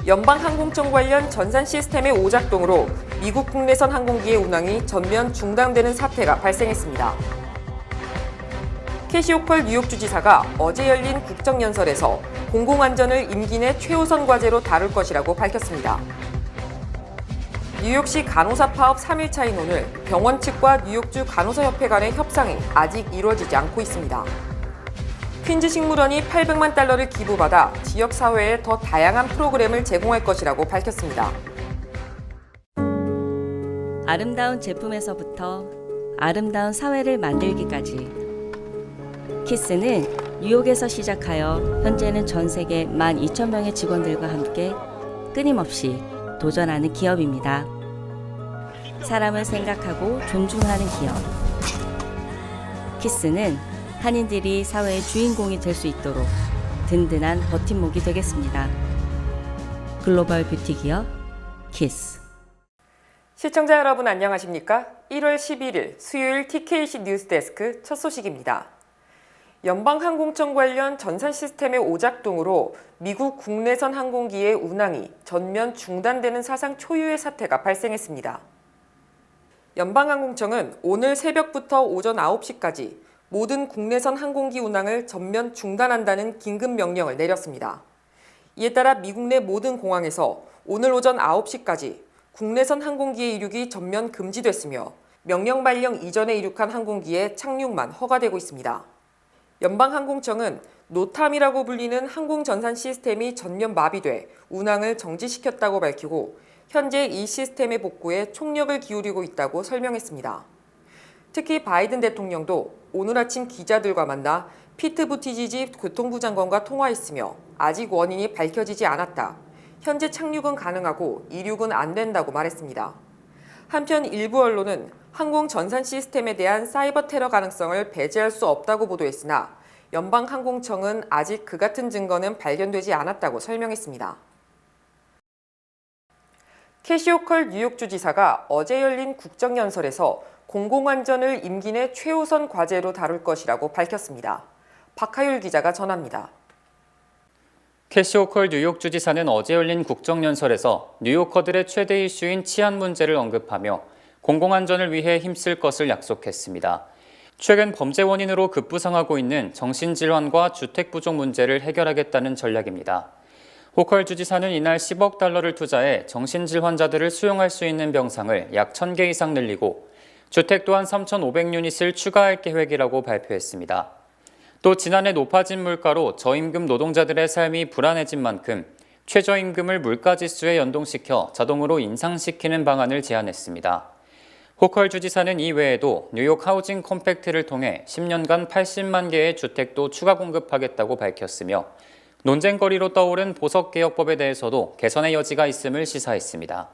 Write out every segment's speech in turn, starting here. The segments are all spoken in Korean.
연방항공청 관련 전산 시스템의 오작동으로 미국 국내선 항공기의 운항이 전면 중단되는 사태가 발생했습니다. 캐시 호컬 뉴욕 주지사가 어제 열린 국정연설에서 공공안전을 임기 내 최우선 과제로 다룰 것이라고 밝혔습니다. 뉴욕시 간호사 파업 3일차인 오늘 병원 측과 뉴욕주 간호사협회 간의 협상이 아직 이루어지지 않고 있습니다. 퀸즈 식물원이 $800만 기부받아 지역사회에 더 다양한 프로그램을 제공할 것이라고 밝혔습니다. 아름다운 제품에서부터 아름다운 사회를 만들기까지 키스는 뉴욕에서 시작하여 현재는 전 세계 12,000명의 직원들과 함께 끊임없이 도전하는 기업입니다. 사람을 생각하고 존중하는 기업. 키스는 한인들이 사회의 주인공이 될 수 있도록 든든한 버팀목이 되겠습니다. 글로벌 뷰티 기업 키스. 시청자 여러분 안녕하십니까? 1월 11일 수요일 TKC 뉴스데스크 첫 소식입니다. 연방항공청 관련 전산 시스템의 오작동으로 미국 국내선 항공기의 운항이 전면 중단되는 사상 초유의 사태가 발생했습니다. 연방항공청은 오늘 새벽부터 오전 9시까지 모든 국내선 항공기 운항을 전면 중단한다는 긴급 명령을 내렸습니다. 이에 따라 미국 내 모든 공항에서 오늘 오전 9시까지 국내선 항공기의 이륙이 전면 금지됐으며 명령 발령 이전에 이륙한 항공기의 착륙만 허가되고 있습니다. 연방항공청은 노탐이라고 불리는 항공전산 시스템이 전면 마비돼 운항을 정지시켰다고 밝히고 현재 이 시스템의 복구에 총력을 기울이고 있다고 설명했습니다. 특히 바이든 대통령도 오늘 아침 기자들과 만나 피트 부티지지 교통부 장관과 통화했으며 아직 원인이 밝혀지지 않았다. 현재 착륙은 가능하고 이륙은 안 된다고 말했습니다. 한편 일부 언론은 항공 전산 시스템에 대한 사이버 테러 가능성을 배제할 수 없다고 보도했으나 연방항공청은 아직 그 같은 증거는 발견되지 않았다고 설명했습니다. 캐시 호컬 뉴욕 주지사가 어제 열린 국정연설에서 공공안전을 임기 내 최우선 과제로 다룰 것이라고 밝혔습니다. 박하율 기자가 전합니다. 캐시 호컬 뉴욕 주지사는 어제 열린 국정연설에서 뉴요커들의 최대 이슈인 치안 문제를 언급하며 공공안전을 위해 힘쓸 것을 약속했습니다. 최근 범죄 원인으로 급부상하고 있는 정신질환과 주택 부족 문제를 해결하겠다는 전략입니다. 호컬 주지사는 이날 $10억 투자해 정신질환자들을 수용할 수 있는 병상을 약 1,000개 이상 늘리고 주택 또한 3,500유닛을 추가할 계획이라고 발표했습니다. 또 지난해 높아진 물가로 저임금 노동자들의 삶이 불안해진 만큼 최저임금을 물가지수에 연동시켜 자동으로 인상시키는 방안을 제안했습니다. 호컬 주지사는 이 외에도 뉴욕 하우징 컴팩트를 통해 10년간 80만 개의 주택도 추가 공급하겠다고 밝혔으며 논쟁거리로 떠오른 보석개혁법에 대해서도 개선의 여지가 있음을 시사했습니다.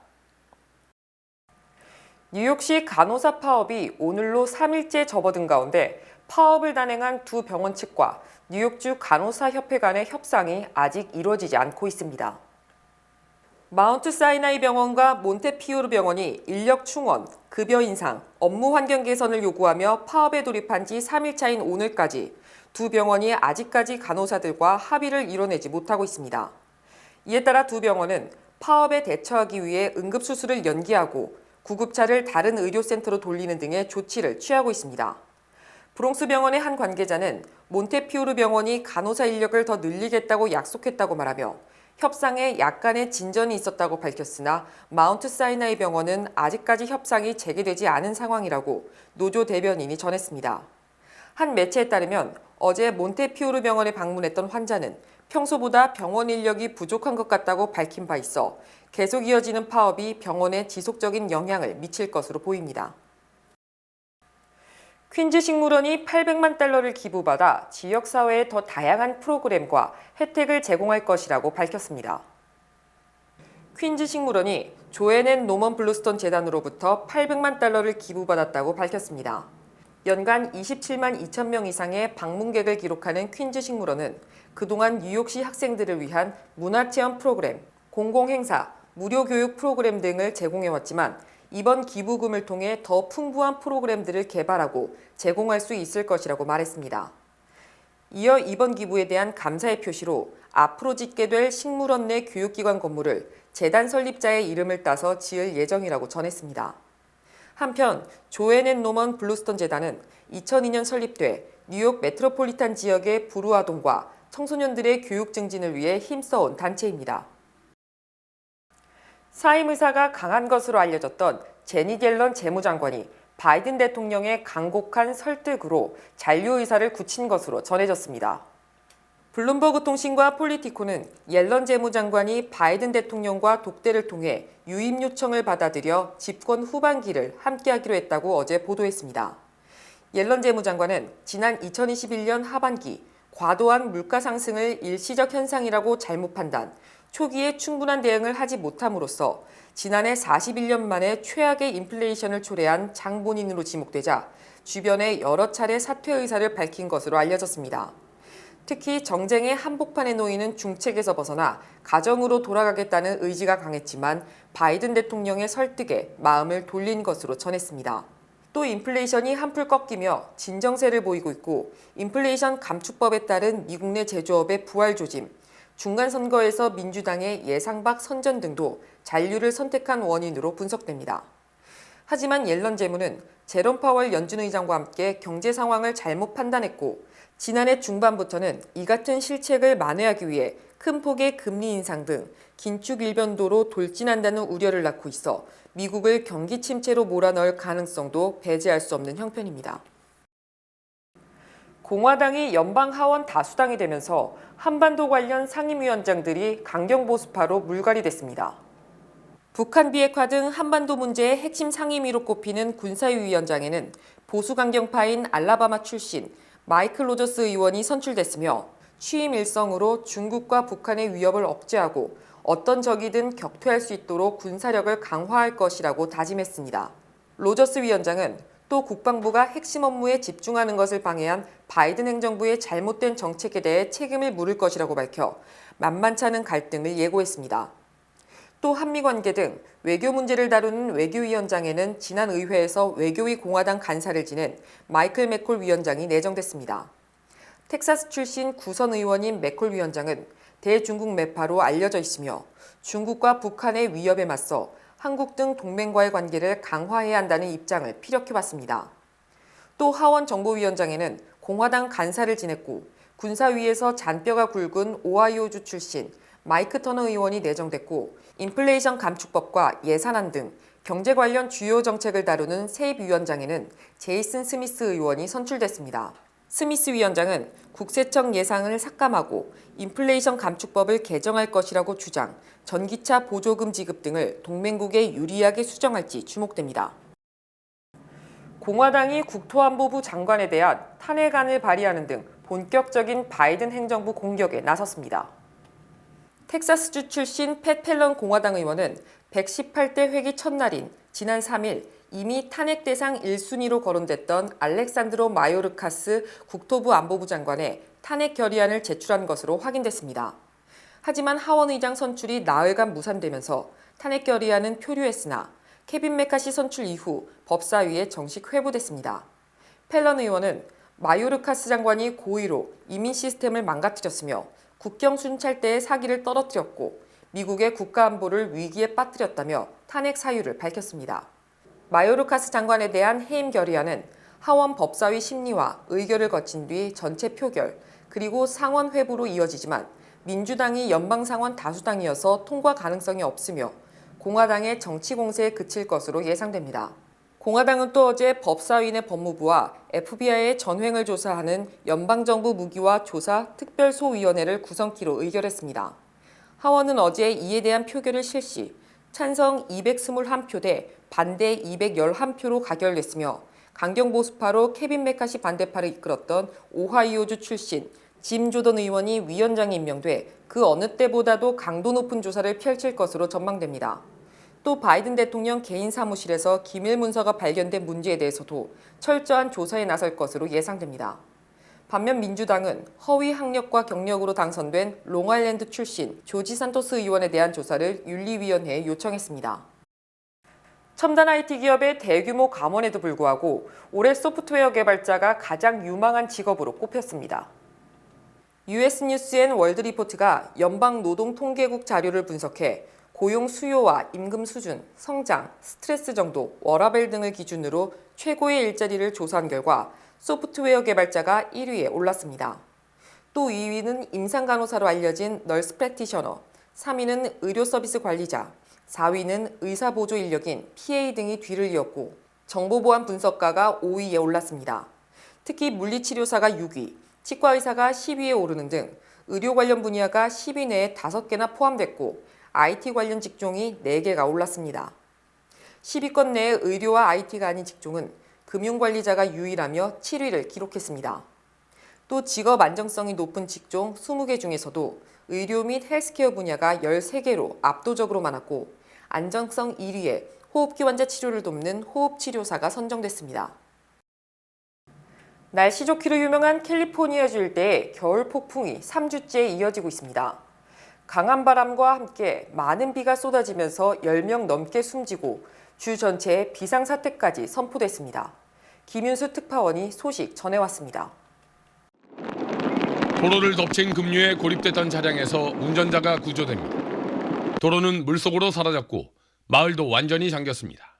뉴욕시 간호사 파업이 오늘로 3일째 접어든 가운데 파업을 단행한 두 병원 측과 뉴욕주 간호사협회 간의 협상이 아직 이루어지지 않고 있습니다. 마운트 사이나이 병원과 몬테피오르 병원이 인력 충원, 급여 인상, 업무 환경 개선을 요구하며 파업에 돌입한 지 3일차인 오늘까지 두 병원이 아직까지 간호사들과 합의를 이뤄내지 못하고 있습니다. 이에 따라 두 병원은 파업에 대처하기 위해 응급수술을 연기하고 구급차를 다른 의료센터로 돌리는 등의 조치를 취하고 있습니다. 브롱스 병원의 한 관계자는 몬테피오르 병원이 간호사 인력을 더 늘리겠다고 약속했다고 말하며 협상에 약간의 진전이 있었다고 밝혔으나 마운트 사이나이 병원은 아직까지 협상이 재개되지 않은 상황이라고 노조 대변인이 전했습니다. 한 매체에 따르면 어제 몬테피오르 병원에 방문했던 환자는 평소보다 병원 인력이 부족한 것 같다고 밝힌 바 있어 계속 이어지는 파업이 병원에 지속적인 영향을 미칠 것으로 보입니다. 퀸즈 식물원이 $800만 기부받아 지역사회에 더 다양한 프로그램과 혜택을 제공할 것이라고 밝혔습니다. 퀸즈 식물원이 조앤 앤 노먼 블루스톤 재단으로부터 $800만 기부받았다고 밝혔습니다. 연간 27만 2천 명 이상의 방문객을 기록하는 퀸즈 식물원은 그동안 뉴욕시 학생들을 위한 문화체험 프로그램, 공공행사, 무료 교육 프로그램 등을 제공해왔지만 이번 기부금을 통해 더 풍부한 프로그램들을 개발하고 제공할 수 있을 것이라고 말했습니다. 이어 이번 기부에 대한 감사의 표시로 앞으로 짓게 될 식물원 내 교육기관 건물을 재단 설립자의 이름을 따서 지을 예정이라고 전했습니다. 한편 조앤 노먼 블루스톤 재단은 2002년 설립돼 뉴욕 메트로폴리탄 지역의 불우아동과 청소년들의 교육 증진을 위해 힘써온 단체입니다. 사임 의사가 강한 것으로 알려졌던 제닛 옐런 재무장관이 바이든 대통령의 강곡한 설득으로 잔류 의사를 굳힌 것으로 전해졌습니다. 블룸버그 통신과 폴리티코는 옐런 재무장관이 바이든 대통령과 독대를 통해 유임 요청을 받아들여 집권 후반기를 함께하기로 했다고 어제 보도했습니다. 옐런 재무장관은 지난 2021년 하반기 과도한 물가 상승을 일시적 현상이라고 잘못 판단, 초기에 충분한 대응을 하지 못함으로써 지난해 41년 만에 최악의 인플레이션을 초래한 장본인으로 지목되자 주변에 여러 차례 사퇴 의사를 밝힌 것으로 알려졌습니다. 특히 정쟁의 한복판에 놓이는 중책에서 벗어나 가정으로 돌아가겠다는 의지가 강했지만 바이든 대통령의 설득에 마음을 돌린 것으로 전했습니다. 또 인플레이션이 한풀 꺾이며 진정세를 보이고 있고 인플레이션 감축법에 따른 미국 내 제조업의 부활 조짐, 중간 선거에서 민주당의 예상 밖 선전 등도 잔류를 선택한 원인으로 분석됩니다. 하지만 옐런 재무는 제롬 파월 연준 의장과 함께 경제 상황을 잘못 판단했고 지난해 중반부터는 이 같은 실책을 만회하기 위해 큰 폭의 금리 인상 등 긴축 일변도로 돌진한다는 우려를 낳고 있어 미국을 경기 침체로 몰아넣을 가능성도 배제할 수 없는 형편입니다. 공화당이 연방 하원 다수당이 되면서 한반도 관련 상임위원장들이 강경 보수파로 물갈이됐습니다. 북한 비핵화 등 한반도 문제의 핵심 상임위로 꼽히는 군사위원장에는 보수 강경파인 알라바마 출신 마이클 로저스 의원이 선출됐으며 취임 일성으로 중국과 북한의 위협을 억제하고 어떤 적이든 격퇴할 수 있도록 군사력을 강화할 것이라고 다짐했습니다. 로저스 위원장은 또 국방부가 핵심 업무에 집중하는 것을 방해한 바이든 행정부의 잘못된 정책에 대해 책임을 물을 것이라고 밝혀 만만치 않은 갈등을 예고했습니다. 또 한미 관계 등 외교 문제를 다루는 외교위원장에는 지난 의회에서 외교위 공화당 간사를 지낸 마이클 맥콜 위원장이 내정됐습니다. 텍사스 출신 구선 의원인 맥콜 위원장은 대중국 매파로 알려져 있으며 중국과 북한의 위협에 맞서 한국 등 동맹과의 관계를 강화해야 한다는 입장을 피력해왔습니다. 또 하원 정보위원장에는 공화당 간사를 지냈고 군사위에서 잔뼈가 굵은 오하이오주 출신 마이크 터너 의원이 내정됐고 인플레이션 감축법과 예산안 등 경제 관련 주요 정책을 다루는 세입위원장에는 제이슨 스미스 의원이 선출됐습니다. 스미스 위원장은 국세청 예상을 삭감하고 인플레이션 감축법을 개정할 것이라고 주장, 전기차 보조금 지급 등을 동맹국에 유리하게 수정할지 주목됩니다. 공화당이 국토안보부 장관에 대한 탄핵안을 발의하는 등 본격적인 바이든 행정부 공격에 나섰습니다. 텍사스주 출신 팻 펠런 공화당 의원은 118대 회기 첫날인 지난 3일 이미 탄핵 대상 1순위로 거론됐던 알렉산드로 마요르카스 국토부 안보부 장관의 탄핵 결의안을 제출한 것으로 확인됐습니다. 하지만 하원 의장 선출이 나흘간 무산되면서 탄핵 결의안은 표류했으나 케빈 메카시 선출 이후 법사위에 정식 회부됐습니다. 펠런 의원은 마요르카스 장관이 고의로 이민 시스템을 망가뜨렸으며 국경 순찰대의 사기를 떨어뜨렸고 미국의 국가안보를 위기에 빠뜨렸다며 탄핵 사유를 밝혔습니다. 마요르카스 장관에 대한 해임 결의안은 하원 법사위 심리와 의결을 거친 뒤 전체 표결 그리고 상원 회부로 이어지지만 민주당이 연방상원 다수당이어서 통과 가능성이 없으며 공화당의 정치 공세에 그칠 것으로 예상됩니다. 공화당은 또 어제 법사위 내 법무부와 FBI의 전횡을 조사하는 연방정부 무기와 조사 특별소위원회를 구성키로 의결했습니다. 하원은 어제 이에 대한 표결을 실시, 찬성 221표 대 반대 211표로 가결됐으며 강경보수파로 케빈 메카시 반대파를 이끌었던 오하이오주 출신 짐 조던 의원이 위원장에 임명돼 그 어느 때보다도 강도 높은 조사를 펼칠 것으로 전망됩니다. 또 바이든 대통령 개인 사무실에서 기밀 문서가 발견된 문제에 대해서도 철저한 조사에 나설 것으로 예상됩니다. 반면 민주당은 허위 학력과 경력으로 당선된 롱아일랜드 출신 조지 산토스 의원에 대한 조사를 윤리위원회에 요청했습니다. 첨단 IT 기업의 대규모 감원에도 불구하고 올해 소프트웨어 개발자가 가장 유망한 직업으로 꼽혔습니다. US 뉴스 앤 월드 리포트가 연방노동통계국 자료를 분석해 고용 수요와 임금 수준, 성장, 스트레스 정도, 워라밸 등을 기준으로 최고의 일자리를 조사한 결과 소프트웨어 개발자가 1위에 올랐습니다. 또 2위는 임상간호사로 알려진 널스 프랙티셔너, 3위는 의료서비스 관리자, 4위는 의사보조 인력인 PA 등이 뒤를 이었고 정보보안 분석가가 5위에 올랐습니다. 특히 물리치료사가 6위, 치과의사가 10위에 오르는 등 의료 관련 분야가 10위 내에 5개나 포함됐고 IT 관련 직종이 4개가 올랐습니다. 10위권 내에 의료와 IT가 아닌 직종은 금융관리자가 유일하며 7위를 기록했습니다. 또 직업 안정성이 높은 직종 20개 중에서도 의료 및 헬스케어 분야가 13개로 압도적으로 많았고 안정성 1위에 호흡기 환자 치료를 돕는 호흡치료사가 선정됐습니다. 날씨 좋기로 유명한 캘리포니아주 일대에 겨울 폭풍이 3주째 이어지고 있습니다. 강한 바람과 함께 많은 비가 쏟아지면서 10명 넘게 숨지고 주 전체에 비상사태까지 선포됐습니다. 김윤수 특파원이 소식 전해왔습니다. 도로를 덮친 급류에 고립됐던 차량에서 운전자가 구조됩니다. 도로는 물속으로 사라졌고 마을도 완전히 잠겼습니다.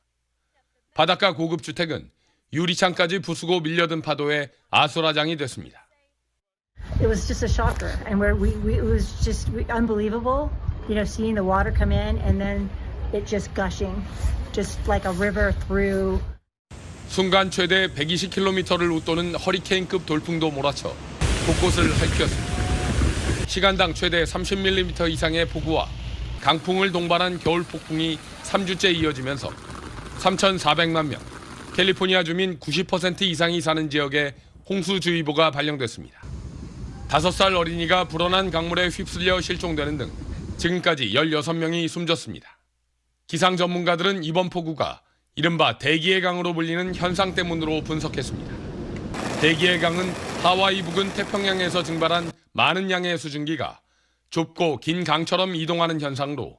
바닷가 고급 주택은 유리창까지 부수고 밀려든 파도에 아수라장이 됐습니다. It was just a shocker, and it was just unbelievable, seeing the water come in and then it just gushing, just like a river through. 순간 최대 120km를 웃도는 허리케인급 돌풍도 몰아쳐 곳곳을 핥혔습니다. 시간당 최대 30mm 이상의 폭우와 강풍을 동반한 겨울 폭풍이 3주째 이어지면서 3,400만 명, 캘리포니아 주민 90% 이상이 사는 지역에 홍수주의보가 발령됐습니다. 5살 어린이가 불어난 강물에 휩쓸려 실종되는 등 지금까지 16명이 숨졌습니다. 기상 전문가들은 이번 폭우가 이른바 대기의 강으로 불리는 현상 때문으로 분석했습니다. 대기의 강은 하와이 부근 태평양에서 증발한 많은 양의 수증기가 좁고 긴 강처럼 이동하는 현상으로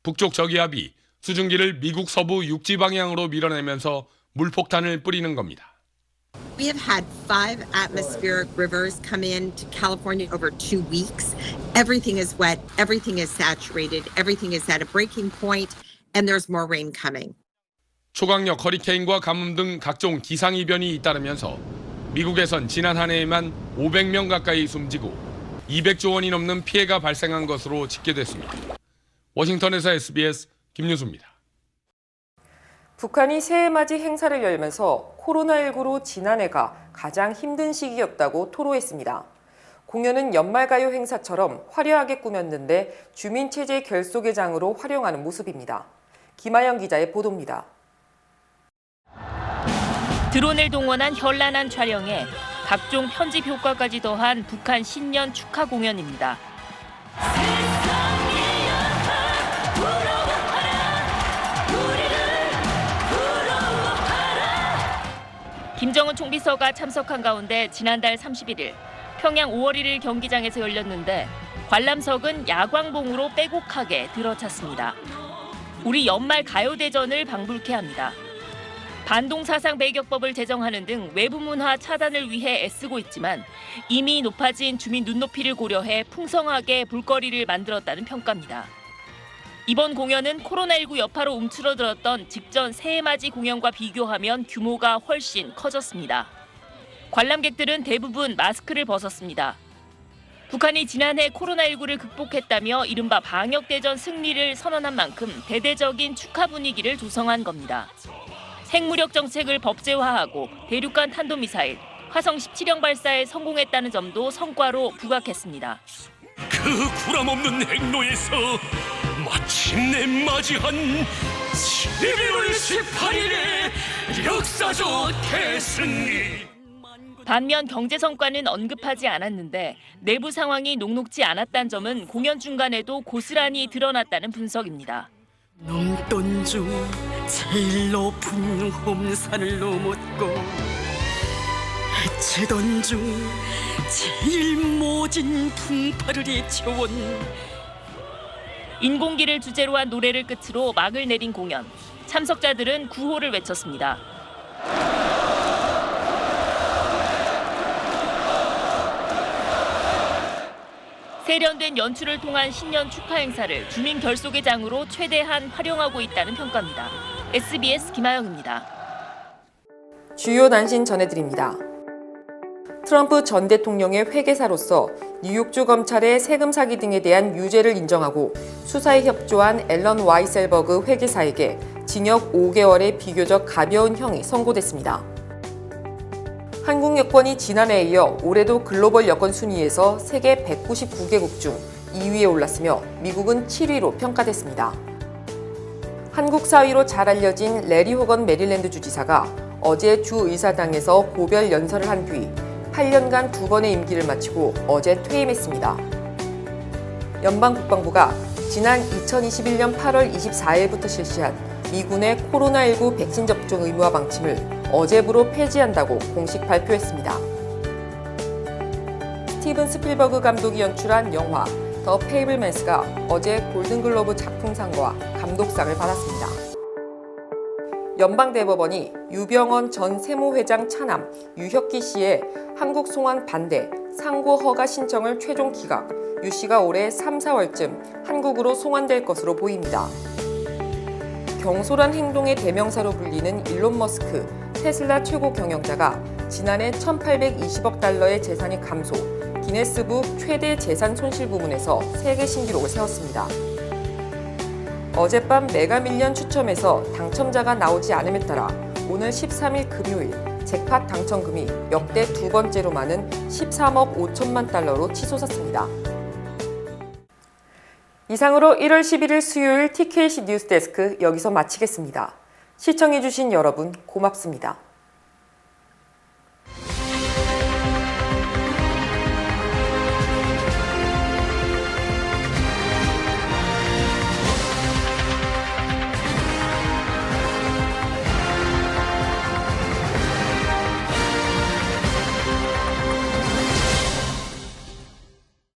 북쪽 저기압이 수증기를 미국 서부 육지 방향으로 밀어내면서 물폭탄을 뿌리는 겁니다. We have had 5 atmospheric rivers come into California over 2 weeks. Everything is wet, everything is saturated, everything is at a breaking point, and there's more rain coming. 초강력 허리케인과 가뭄 등 각종 기상이변이 잇따르면서 미국에선 지난 한 해에만 500명 가까이 숨지고 200조 원이 넘는 피해가 발생한 것으로 집계됐습니다. 워싱턴에서 SBS 김유수입니다. 북한이 새해맞이 행사를 열면서 코로나19로 지난해가 가장 힘든 시기였다고 토로했습니다. 공연은 연말가요 행사처럼 화려하게 꾸몄는데 주민체제 결속의 장으로 활용하는 모습입니다. 김아영 기자의 보도입니다. 드론을 동원한 현란한 촬영에 각종 편집 효과까지 더한 북한 신년 축하 공연입니다. 김정은 총비서가 참석한 가운데 지난달 31일 평양 5월 1일 경기장에서 열렸는데 관람석은 야광봉으로 빼곡하게 들어찼습니다. 우리 연말 가요대전을 방불케 합니다. 반동사상 배격법을 제정하는 등 외부 문화 차단을 위해 애쓰고 있지만 이미 높아진 주민 눈높이를 고려해 풍성하게 볼거리를 만들었다는 평가입니다. 이번 공연은 코로나19 여파로 움츠러들었던 직전 새해맞이 공연과 비교하면 규모가 훨씬 커졌습니다. 관람객들은 대부분 마스크를 벗었습니다. 북한이 지난해 코로나19를 극복했다며 이른바 방역대전 승리를 선언한 만큼 대대적인 축하 분위기를 조성한 겁니다. 핵무력 정책을 법제화하고 대륙간 탄도미사일, 화성 17형 발사에 성공했다는 점도 성과로 부각했습니다. 그 구람없는 행로에서 마침내 맞이한 11월 18일의 역사적 대승리. 반면 경제 성과는 언급하지 않았는데 내부 상황이 녹록지 않았다는 점은 공연 중간에도 고스란히 드러났다는 분석입니다. 넘던 중 제일 높은 홈산을 넘었고 헤치던 중 제일 모진 풍파를 헤쳐온 인공기를 주제로 한 노래를 끝으로 막을 내린 공연. 참석자들은 구호를 외쳤습니다. 세련된 연출을 통한 신년 축하 행사를 주민 결속의 장으로 최대한 활용하고 있다는 평가입니다. SBS 김아영입니다. 주요 난신 전해드립니다. 트럼프 전 대통령의 회계사로서 뉴욕주 검찰의 세금 사기 등에 대한 유죄를 인정하고 수사에 협조한 앨런 와이셀버그 회계사에게 징역 5개월의 비교적 가벼운 형이 선고됐습니다. 한국 여권이 지난해에 이어 올해도 글로벌 여권 순위에서 세계 199개국 중 2위에 올랐으며 미국은 7위로 평가됐습니다. 한국 사위로 잘 알려진 레리 호건 메릴랜드 주지사가 어제 주의사당에서 고별 연설을 한 뒤 8년간 2번의 임기를 마치고 어제 퇴임했습니다. 연방국방부가 지난 2021년 8월 24일부터 실시한 미군의 코로나19 백신 접종 의무화 방침을 어제부로 폐지한다고 공식 발표했습니다. 스티븐 스필버그 감독이 연출한 영화 더 페이블맨스가 어제 골든글로브 작품상과 감독상을 받았습니다. 연방대법원이 유병언 전 세무회장 차남 유혁기 씨의 한국 송환 반대 상고 허가 신청을 최종 기각, 유 씨가 올해 3, 4월쯤 한국으로 송환될 것으로 보입니다. 경솔한 행동의 대명사로 불리는 일론 머스크, 테슬라 최고 경영자가 지난해 1,820억 달러의 재산이 감소, 기네스북 최대 재산 손실 부문에서 세계 신기록을 세웠습니다. 어젯밤 메가밀리언 추첨에서 당첨자가 나오지 않음에 따라 오늘 13일 금요일 잭팟 당첨금이 역대 두 번째로 많은 13억 5천만 달러로 치솟았습니다. 이상으로 1월 11일 수요일 TKC 뉴스데스크 여기서 마치겠습니다. 시청해주신 여러분 고맙습니다.